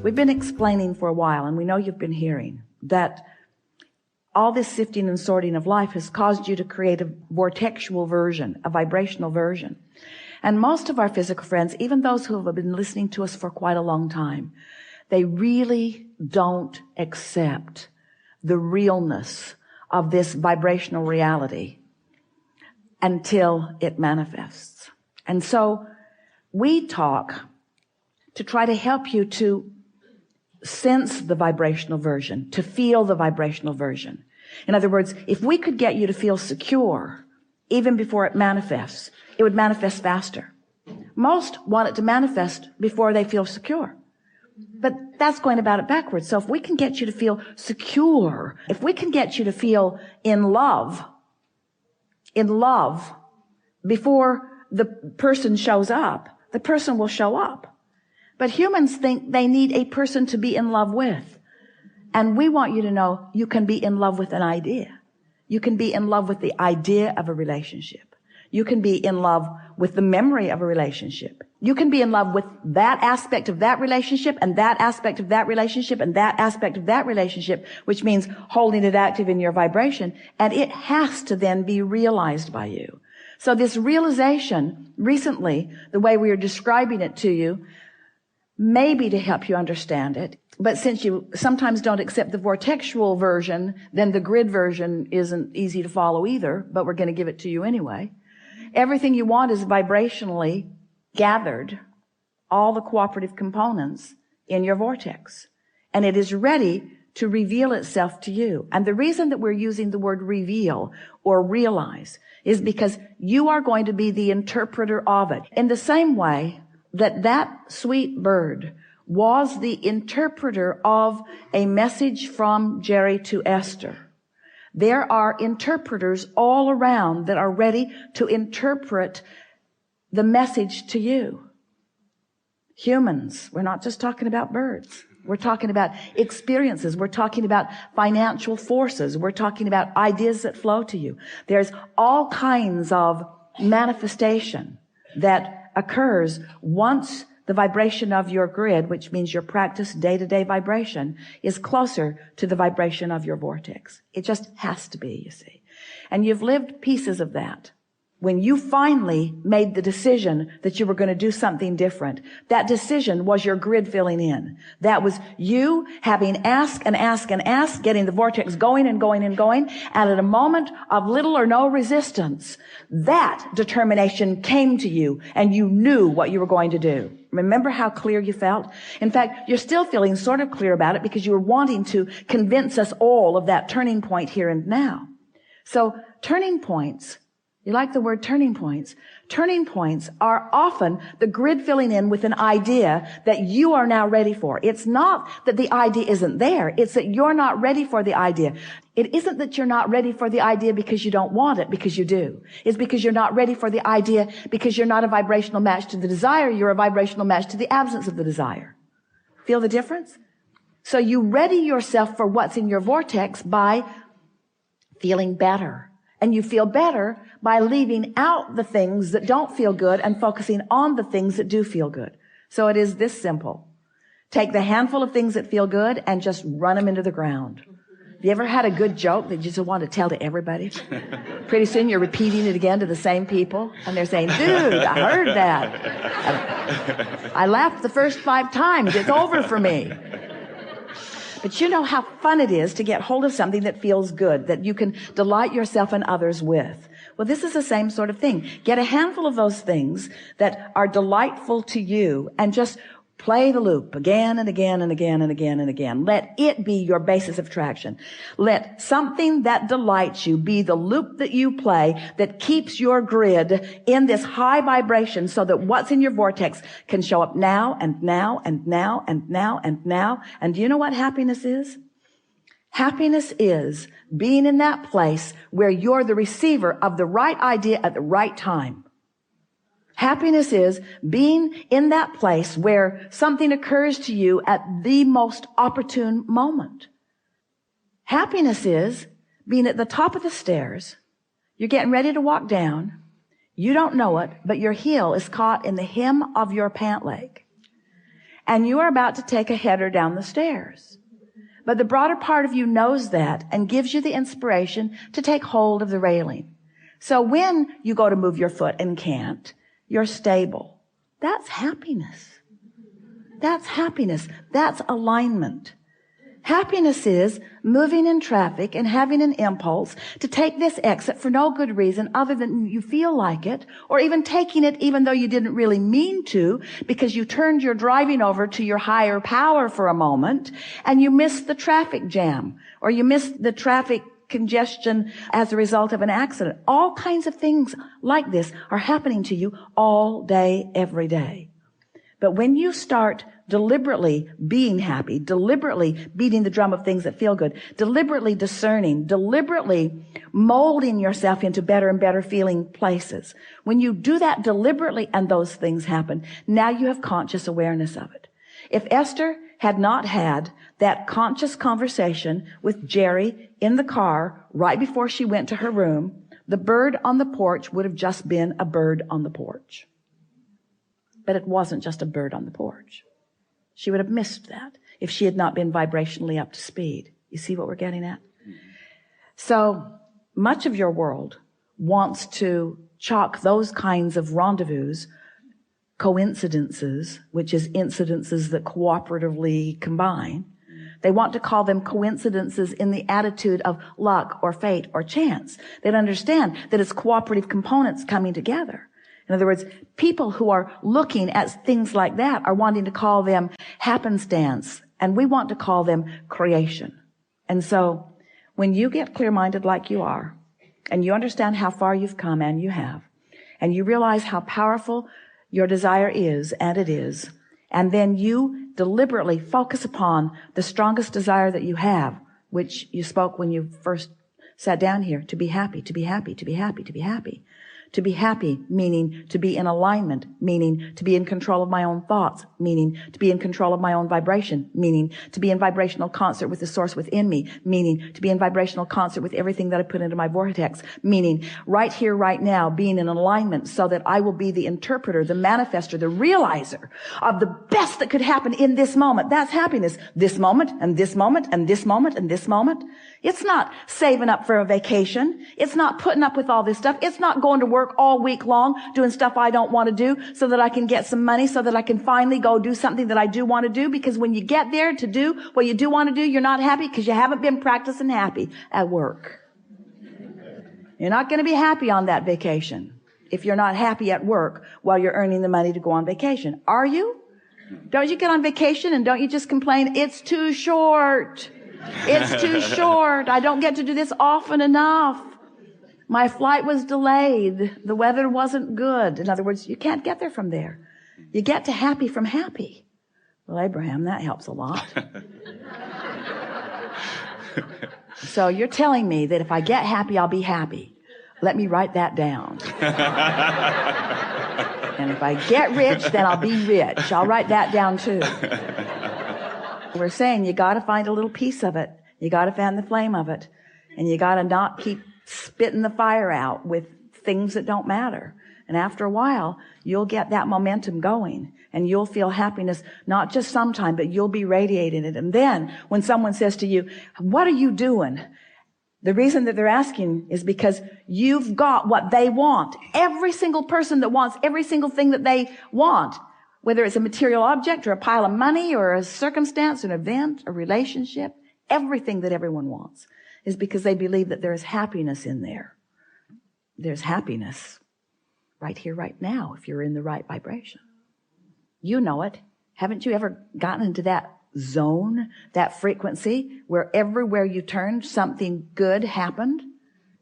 We've been explaining for a while, and we know you've been hearing, that all this sifting and sorting of life has caused you to create a vortexual version, a vibrational version. And most of our physical friends, even those who have been listening to us for quite a long time, they really don't accept the realness of this vibrational reality until it manifests. And so we talk to try to help you to sense the vibrational version, to feel the vibrational version. In other words, if we could get you to feel secure even before it manifests, it would manifest faster. Most want it to manifest before they feel secure. But that's going about it backwards. So if we can get you to feel secure, if we can get you to feel in love before the person shows up, the person will show up. But humans think they need a person to be in love with. And we want you to know you can be in love with an idea. You can be in love with the idea of a relationship. You can be in love with the memory of a relationship. You can be in love with that aspect of that relationship and that aspect of that relationship and that aspect of that relationship, which means holding it active in your vibration. And it has to then be realized by you. So this realization recently, the way we are describing it to you, maybe to help you understand it. But since you sometimes don't accept the vortexual version, then the grid version isn't easy to follow either, but we're going to give it to you anyway. Everything you want is vibrationally gathered, all the cooperative components in your vortex. And it is ready to reveal itself to you. And the reason that we're using the word reveal or realize is because you are going to be the interpreter of it. In the same way that that sweet bird was the interpreter of a message from Jerry to Esther. There are interpreters all around that are ready to interpret the message to you. Humans, we're not just talking about birds. We're talking about experiences. We're talking about financial forces. We're talking about ideas that flow to you. There's all kinds of manifestation that occurs once the vibration of your grid, which means your practice day-to-day vibration, is closer to the vibration of your vortex. It just has to be, you see. And you've lived pieces of that. When you finally made the decision that you were going to do something different, that decision was your grid filling in. That was you having asked and asked and asked, getting the vortex going and going and going, and at a moment of little or no resistance, that determination came to you and you knew what you were going to do. Remember how clear you felt? In fact, you're still feeling sort of clear about it because you were wanting to convince us all of that turning point here and now. So turning points, you like the word turning points? Turning points are often the grid filling in with an idea that you are now ready for. It's not that the idea isn't there. It's that you're not ready for the idea. It isn't that you're not ready for the idea because you don't want it, because you do. It's because you're not ready for the idea because you're not a vibrational match to the desire. You're a vibrational match to the absence of the desire. Feel the difference? So you ready yourself for what's in your vortex by feeling better. And you feel better by leaving out the things that don't feel good and focusing on the things that do feel good. So it is this simple. Take the handful of things that feel good and just run them into the ground. Have you ever had a good joke that you just want to tell to everybody? Pretty soon you're repeating it again to the same people, and they're saying, dude, I heard that. I laughed the first 5 times. It's over for me. But you know how fun it is to get hold of something that feels good, that you can delight yourself and others with. Well, this is the same sort of thing. Get a handful of those things that are delightful to you and just play the loop again and again and again and again and again. Let it be your basis of traction. Let something that delights you be the loop that you play that keeps your grid in this high vibration so that what's in your vortex can show up now and now and now and now and now. And do you know what happiness is? Happiness is being in that place where you're the receiver of the right idea at the right time. Happiness is being in that place where something occurs to you at the most opportune moment. Happiness is being at the top of the stairs. You're getting ready to walk down. You don't know it, but your heel is caught in the hem of your pant leg. and you are about to take a header down the stairs. But the broader part of you knows that and gives you the inspiration to take hold of the railing. So when you go to move your foot and can't, you're stable. That's happiness. That's happiness. That's alignment. Happiness is moving in traffic and having an impulse to take this exit for no good reason other than you feel like it, or even taking it even though you didn't really mean to, because you turned your driving over to your higher power for a moment and you missed the traffic jam, or you missed the traffic congestion as a result of an accident. All kinds of things like this are happening to you all day, every day. But when you start deliberately being happy, deliberately beating the drum of things that feel good, deliberately discerning, deliberately molding yourself into better and better feeling places, when you do that deliberately and those things happen, now you have conscious awareness of it. If Esther had not had that conscious conversation with Jerry in the car right before she went to her room, the bird on the porch would have just been a bird on the porch. But it wasn't just a bird on the porch. She would have missed that if she had not been vibrationally up to speed. You see what we're getting at? So much of your world wants to chalk those kinds of rendezvous, coincidences, which is incidences that cooperatively combine. They want to call them coincidences in the attitude of luck or fate or chance. They don't understand that it's cooperative components coming together. In other words, people who are looking at things like that are wanting to call them happenstance, and we want to call them creation. And so when you get clear-minded like you are, and you understand how far you've come, and you have, and you realize how powerful your desire is, and it is, and then you deliberately focus upon the strongest desire that you have, which you spoke when you first sat down here, to be happy, to be happy, to be happy, to be happy. To be happy, meaning to be in alignment, meaning to be in control of my own thoughts, meaning to be in control of my own vibration, meaning to be in vibrational concert with the source within me, meaning to be in vibrational concert with everything that I put into my vortex, meaning right here, right now, being in alignment so that I will be the interpreter, the manifester, the realizer of the best that could happen in this moment. That's happiness. This moment, and this moment, and this moment, and this moment. It's not saving up for a vacation. It's not putting up with all this stuff. It's not going to work all week long doing stuff I don't want to do so that I can get some money so that I can finally go do something that I do want to do. Because when you get there to do what you do want to do, you're not happy because you haven't been practicing happy at work. You're not going to be happy on that vacation if you're not happy at work while you're earning the money to go on vacation. Are you? Don't you get on vacation and don't you just complain, it's too short. It's too short. I don't get to do this often enough. My flight was delayed. The weather wasn't good. In other words, you can't get there from there. You get to happy from happy. Well, Abraham, that helps a lot. So you're telling me that if I get happy, I'll be happy. Let me write that down. And if I get rich, then I'll be rich. I'll write that down too. We're saying you got to find a little piece of it. You got to fan the flame of it. And you got to not keep spitting the fire out with things that don't matter. And after a while, you'll get that momentum going. And you'll feel happiness, not just sometime, but you'll be radiating it. And then when someone says to you, what are you doing? The reason that they're asking is because you've got what they want. Every single person that wants every single thing that they want, whether it's a material object or a pile of money or a circumstance, an event, a relationship, everything that everyone wants is because they believe that there is happiness in there. There's happiness right here, right now, if you're in the right vibration. You know it. Haven't you ever gotten into that zone, that frequency, where everywhere you turned, something good happened?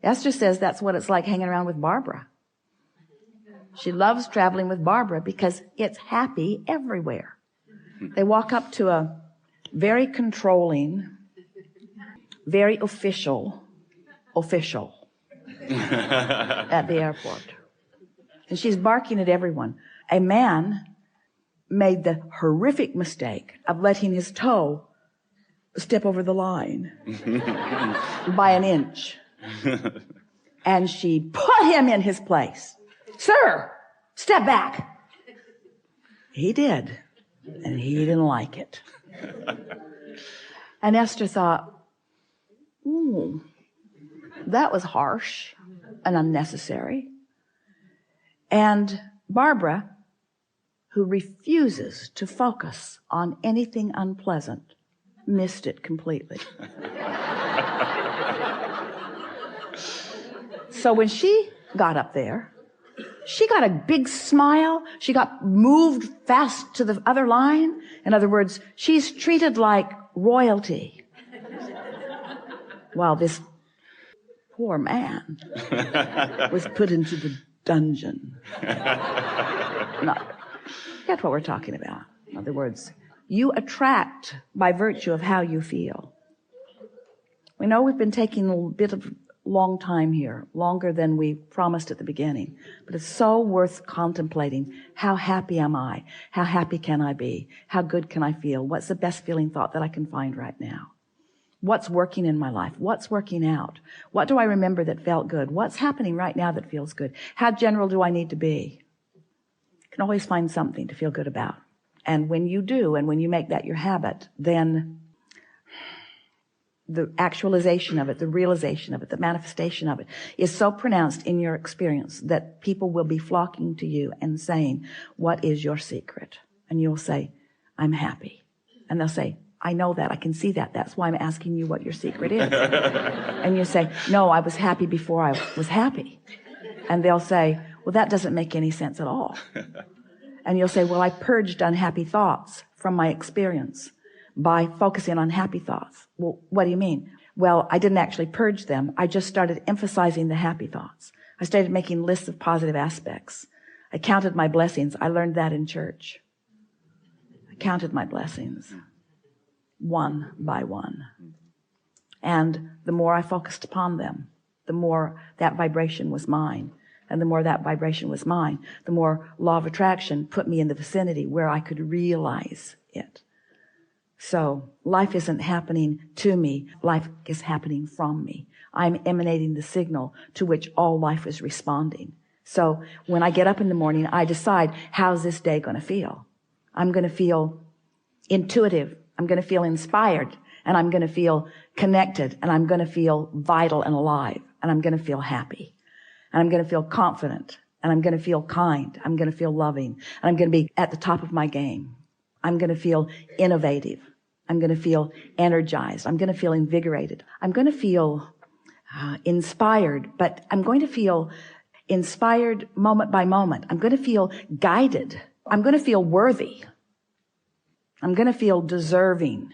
Esther says that's what it's like hanging around with Barbara. She loves traveling with Barbara because it's happy everywhere. They walk up to a very controlling, very official at the airport. And she's barking at everyone. A man made the horrific mistake of letting his toe step over the line by an inch. And she put him in his place. Sir, step back. He did. And he didn't like it. And Esther thought, ooh, that was harsh and unnecessary. And Barbara, who refuses to focus on anything unpleasant, missed it completely. So when she got up there, she got a big smile. She got moved fast to the other line. In other words, she's treated like royalty. While this poor man was put into the dungeon. That's what we're talking about. In other words, you attract by virtue of how you feel. We know we've been taking a bit of long time here, longer than we promised at the beginning, but it's so worth contemplating. How happy am I? How happy can I be? How good can I feel? What's the best feeling thought that I can find right now? What's working in my life? What's working out? What do I remember that felt good? What's happening right now that feels good? How general do I need to be? You can always find something to feel good about. And when you do, and when you make that your habit, then the actualization of it, the realization of it, the manifestation of it is so pronounced in your experience that people will be flocking to you and saying, what is your secret? And you'll say, I'm happy. And they'll say, I know that. I can see that. That's why I'm asking you what your secret is. And you say, no, I was happy before I was happy. And they'll say, well, that doesn't make any sense at all. And you'll say, well, I purged unhappy thoughts from my experience by focusing on happy thoughts. Well, what do you mean? Well, I didn't actually purge them. I just started emphasizing the happy thoughts. I started making lists of positive aspects. I counted my blessings. I learned that in church. I counted my blessings one by one. And the more I focused upon them, the more that vibration was mine. And the more that vibration was mine, the more law of attraction put me in the vicinity where I could realize it. So life isn't happening to me. Life is happening from me. I'm emanating the signal to which all life is responding. So when I get up in the morning, I decide, how's this day going to feel? I'm going to feel intuitive. I'm going to feel inspired. And I'm going to feel connected. And I'm going to feel vital and alive. And I'm going to feel happy. And I'm going to feel confident. And I'm going to feel kind. I'm going to feel loving. And I'm going to be at the top of my game. I'm going to feel innovative. I'm going to feel energized. I'm going to feel invigorated. I'm going to feel inspired, but I'm going to feel inspired moment by moment. I'm going to feel guided. I'm going to feel worthy. I'm going to feel deserving.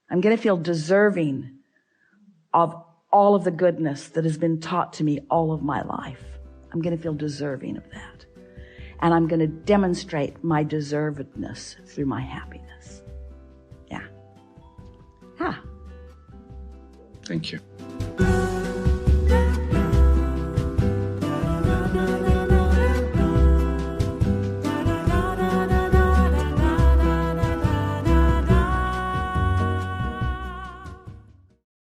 I'm going to feel deserving of all of the goodness that has been taught to me all of my life. I'm going to feel deserving of that. And I'm going to demonstrate my deservedness through my happiness. Yeah. Thank you.